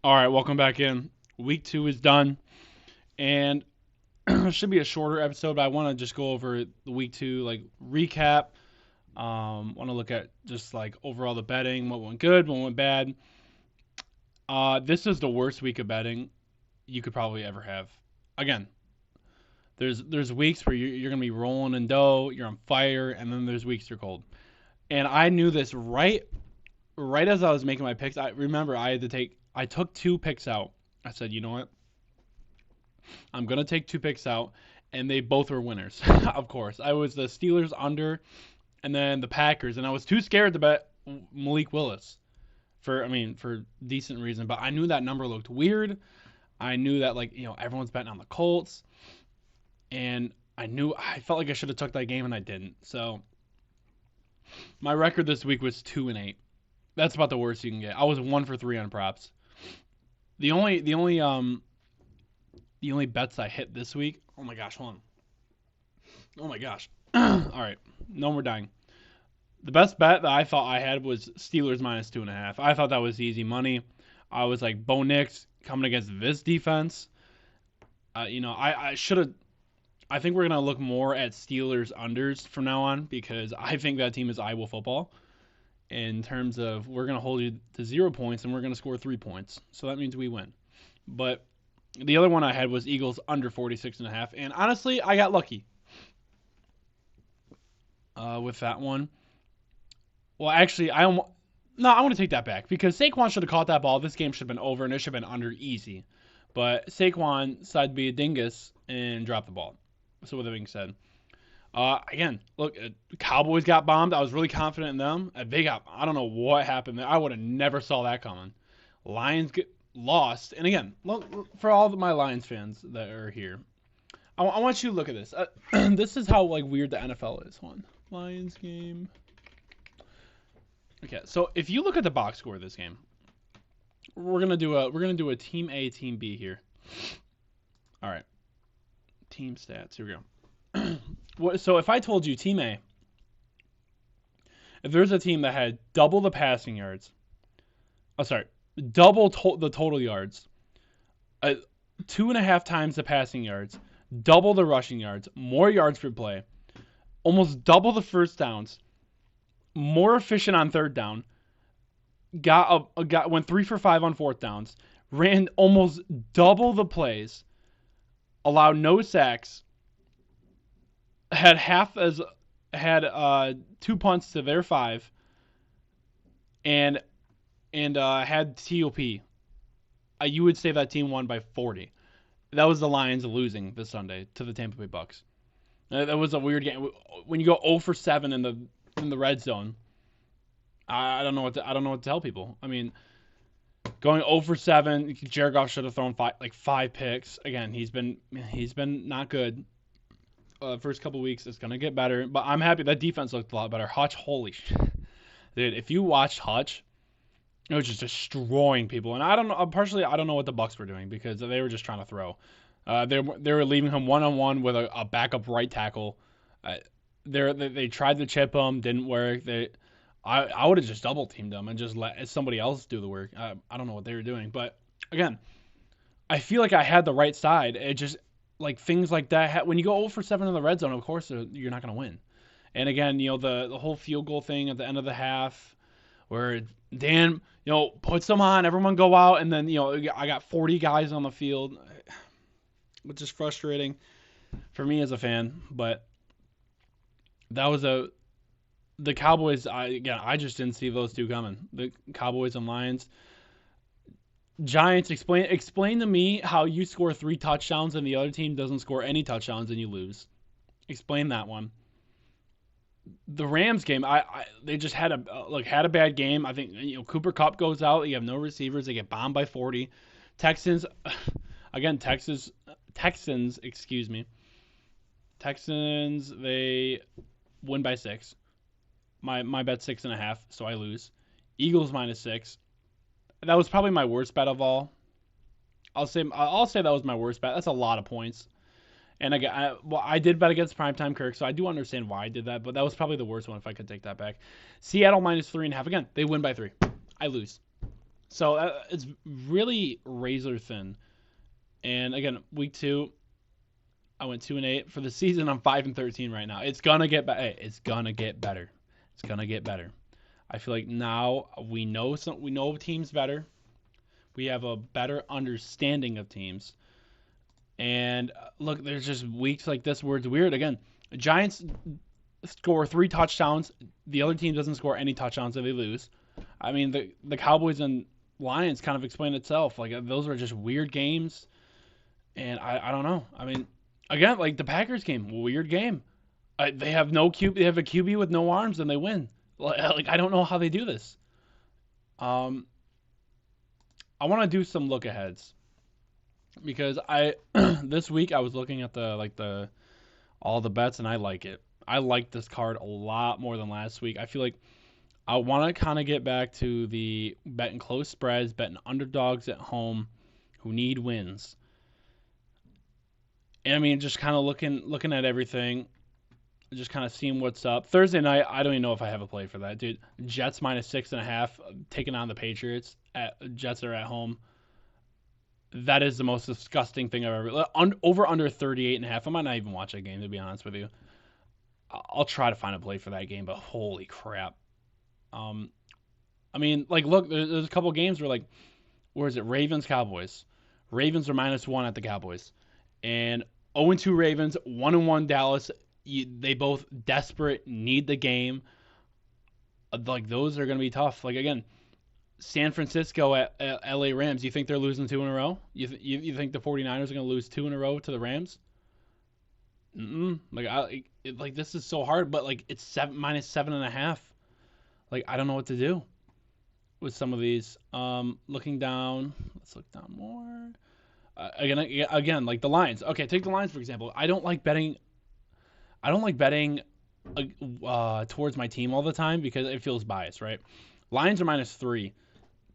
All right, welcome back in. Week 2 is done, and it should be a shorter episode, but I want to just go over the week 2 like recap. Want to look at just like overall the betting, what went good, what went bad. This is the worst week of betting you could probably ever have. Again, there's weeks where you're gonna be rolling in dough, you're on fire, and then there's weeks you're cold. And I knew this right as I was making my picks. I remember I took 2 picks out. I said, you know what? I'm gonna take 2 picks out, and they both were winners. Of course, I was the Steelers under, and then the Packers, and I was too scared to bet Malik Willis for decent reason. But I knew that number looked weird. I knew that everyone's betting on the Colts, and I felt like I should have took that game and I didn't. So my record this week was 2-8. That's about the worst you can get. I was 1 for 3 on props. The only bets I hit this week. Oh my gosh, hold on. Oh my gosh. All right, no more dying. The best bet that I thought I had was Steelers -2.5. I thought that was easy money. I was like, Bo Nix coming against this defense. I should have. I think we're gonna look more at Steelers unders from now on because I think that team is Iowa football. In terms of we're gonna hold you to 0 points and we're gonna score 3 points, so that means we win. But the other one I had was Eagles under 46.5, and honestly, I got lucky with that one. Well, actually, I want to take that back because Saquon should have caught that ball. This game should have been over, and it should have been under easy. But Saquon decided to be a dingus and drop the ball. So with that being said, again, look, Cowboys got bombed. I was really confident in them. I don't know what happened there. I would have never saw that coming. Lions get lost, and again, look, for all of my Lions fans that are here, I want you to look at this. This is how weird the NFL is. One Lions game. Okay, so if you look at the box score of this game, we're gonna do a team A, team B here. All right, team stats. Here we go. So if I told you team A, if there's a team that had double the passing yards, double the total yards, 2.5 times the passing yards, double the rushing yards, more yards per play, almost double the first downs, more efficient on third down, went 3 for 5 on fourth downs, ran almost double the plays, allowed no sacks, had 2 punts to their 5, and had TOP. You would say that team won by 40. That was the Lions losing this Sunday to the Tampa Bay Bucks. That was a weird game. When you go 0 for 7 in the red zone, I don't know what to tell people. I mean, going 0 for 7, Jared Goff should have thrown 5 picks. Again, he's been not good. First couple weeks, it's gonna get better, but I'm happy that defense looked a lot better. Hutch, holy shit, dude! If you watched Hutch, it was just destroying people. And I don't know. Partially, I don't know what the Bucks were doing because they were just trying to throw. They were leaving him 1-on-1 with a backup right tackle. They tried to chip him, didn't work. I would have just double teamed them and just let somebody else do the work. I don't know what they were doing, but again, I feel like I had the right side. It just things like that. When you go 0 for 7 in the red zone, of course you're not going to win. And again, the whole field goal thing at the end of the half, where Dan puts them on, everyone go out, and then I got 40 guys on the field, which is frustrating for me as a fan. But that was the Cowboys. I just didn't see those two coming. The Cowboys and Lions. Giants, explain to me how you score 3 touchdowns and the other team doesn't score any touchdowns and you lose. Explain that one. The Rams game, they just had a bad game. I think Cooper Kupp goes out. You have no receivers. They get bombed by 40. Texans, again, Texans, excuse me. Texans, they win by 6. My bet's 6.5, so I lose. Eagles -6. That was probably my worst bet of all. I'll say that was my worst bet. That's a lot of points. And again, I did bet against Primetime Kirk, so I do understand why I did that, but that was probably the worst one if I could take that back. Seattle -3.5. Again, they win by 3. I lose. So it's really razor thin. And again, week 2, I went 2-8 for the season. I'm 5-13 right now. It's gonna get better. It's gonna get better. It's gonna get better. I feel like now we know we know teams better. We have a better understanding of teams. And look, there's just weeks like this where it's weird. Again, Giants score 3 touchdowns. The other team doesn't score any touchdowns, and they lose. I mean, the Cowboys and Lions kind of explain itself. Like those are just weird games, and I don't know. I mean, again, like the Packers game, weird game. They have no QB. They have a QB with no arms, and they win. Like I don't know how they do this. Um, I want to do some look aheads because I this week I was looking at the all the bets, and I like it. I like this card a lot more than last week. I feel like I want to kind of get back to the betting close spreads, betting underdogs at home who need wins. And I mean, just kind of looking at everything, just kind of seeing what's up. Thursday night, I don't even know if I have a play for that, dude. Jets -6.5, taking on the Patriots. Jets are at home. That is the most disgusting thing I've ever. Over under 38.5. I might not even watch that game, to be honest with you. I'll try to find a play for that game, but holy crap. I mean, like, look, there's a couple games where is it? Ravens, Cowboys. Ravens are -1 at the Cowboys. And 0-2 Ravens, 1-1 Dallas. They both desperate, need the game. Like, those are going to be tough. Like, again, San Francisco at LA Rams. You think they're losing 2 in a row? You think the 49ers are going to lose 2 in a row to the Rams? Like this is so hard, but like it's -7.5. Like I don't know what to do with some of these. Looking down, let's look down more. Again, like the Lions. Okay, take the Lions for example. I don't like betting. I don't like betting towards my team all the time because it feels biased, right? Lions are -3,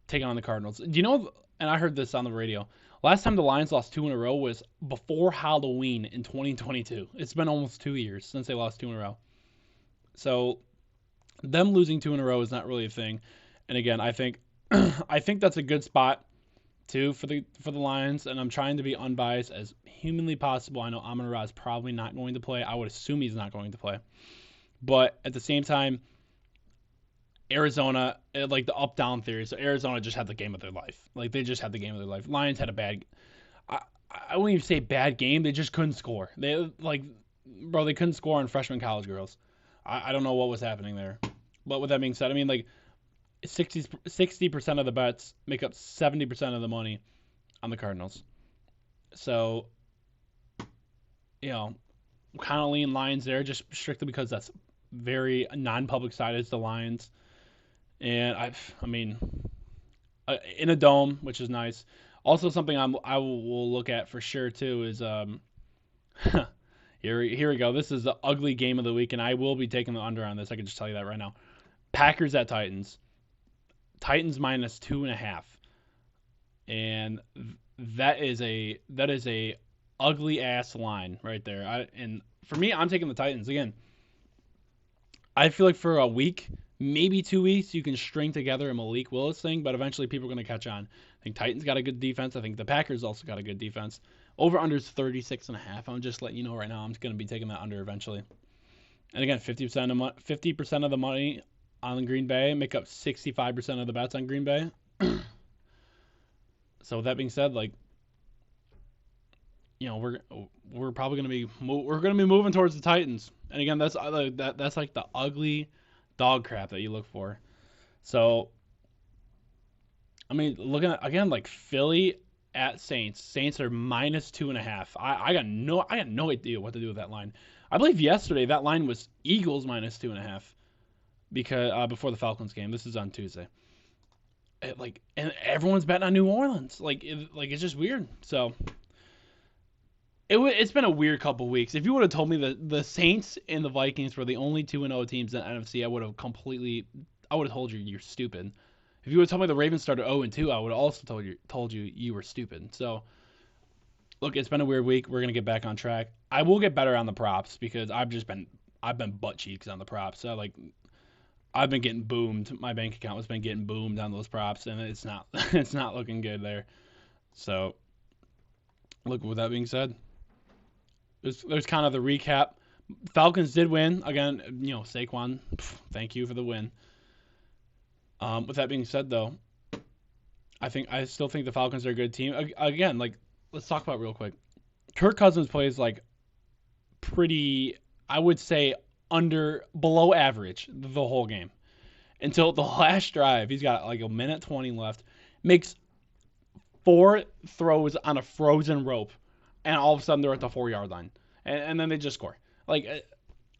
taking on the Cardinals. Do you know? And I heard this on the radio. Last time the Lions lost 2 in a row was before Halloween in 2022. It's been almost 2 years since they lost 2 in a row. So them losing 2 in a row is not really a thing. And again, I think I think that's a good spot too for the Lions. And I'm trying to be unbiased as humanly possible. I know Amon-Ra is probably not going to play. I would assume he's not going to play. But at the same time, Arizona, like the up-down theory. So Arizona just had the game of their life. Like they just had the game of their life. Lions had a bad. I wouldn't even say bad game. They just couldn't score. They they couldn't score on freshman college girls. I don't know what was happening there. But with that being said, I mean like 60% of the bets make up 70% of the money on the Cardinals. So kind of lean Lions there, just strictly because that's very non-public side is the Lions. And I mean, in a dome, which is nice. Also, something I will look at for sure too is here we go. This is the ugly game of the week, and I will be taking the under on this. I can just tell you that right now. Packers at Titans. Titans -2.5, and that is a ugly ass line right there. And for me, I'm taking the Titans again. I feel like for a week, maybe 2 weeks, you can string together a Malik Willis thing, but eventually people are going to catch on. I think Titans got a good defense. I think the Packers also got a good defense. Over/under is 36.5. I'm just letting you know right now. I'm just going to be taking that under eventually. And again, 50% of the money on Green Bay make up 65% of the bets on Green Bay. So with that being said, like we're probably going to be moving towards the Titans. And again, that's like the ugly dog crap that you look for. So, I mean, looking at again like Philly at Saints. Saints are -2.5. I got no idea what to do with that line. I believe yesterday that line was Eagles -2.5 because before the Falcons game. This is on Tuesday. And everyone's betting on New Orleans. It's just weird. So. It's been a weird couple weeks. If you would have told me that the Saints and the Vikings were the only 2-0 teams in the NFC, I would have told you you're stupid. If you would have told me the Ravens started 0-2, I would have also told you you were stupid. So, look, it's been a weird week. We're gonna get back on track. I will get better on the props because I've been butt cheeks on the props. So I've been getting boomed. My bank account has been getting boomed on those props, and it's not it's not looking good there. So, look. With that being said, there's kind of the recap. Falcons did win again. Saquon, thank you for the win. With that being said, though, I still think the Falcons are a good team. Again, like let's talk about it real quick. Kirk Cousins plays like pretty, I would say, below average the whole game until the last drive. He's got like a minute 20 left. Makes 4 throws on a frozen rope, and all of a sudden they're at the 4-yard line, and then they just score. Like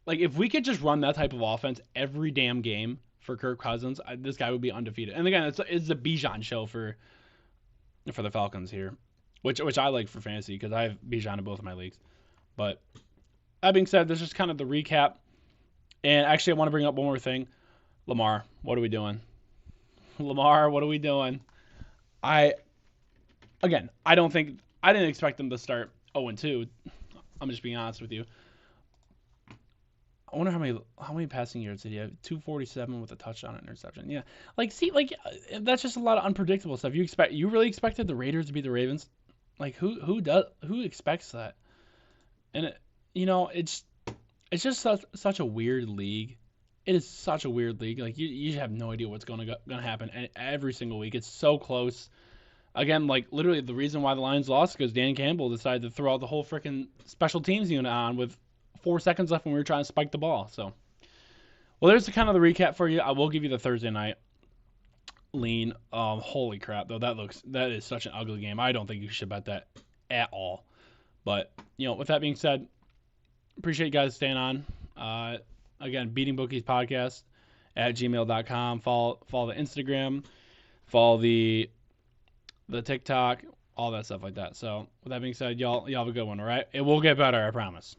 if we could just run that type of offense every damn game for Kirk Cousins, this guy would be undefeated. And again, it's the Bijan show for the Falcons here, which I like for fantasy because I have Bijan in both of my leagues. But that being said, this is kind of the recap. And actually, I want to bring up one more thing. Lamar, what are we doing? Lamar, what are we doing? I didn't expect them to start 0-2. I'm just being honest with you. I wonder how many passing yards did he have? 247 with a touchdown and interception. Yeah, that's just a lot of unpredictable stuff. You really expected the Raiders to beat the Ravens? Like who expects that? And it's just such a weird league. It is such a weird league. Like you have no idea what's gonna happen every single week. It's so close. Again, like literally the reason why the Lions lost because Dan Campbell decided to throw out the whole freaking special teams unit on with 4 seconds left when we were trying to spike the ball. So, well, there's kind of the recap for you. I will give you the Thursday night lean. Holy crap, though, that is such an ugly game. I don't think you should bet that at all. But with that being said, appreciate you guys staying on. Again, Beating Bookies Podcast at gmail.com. Follow the Instagram, follow the TikTok, all that stuff like that. So with that being said, y'all have a good one. All right, it will get better, I promise.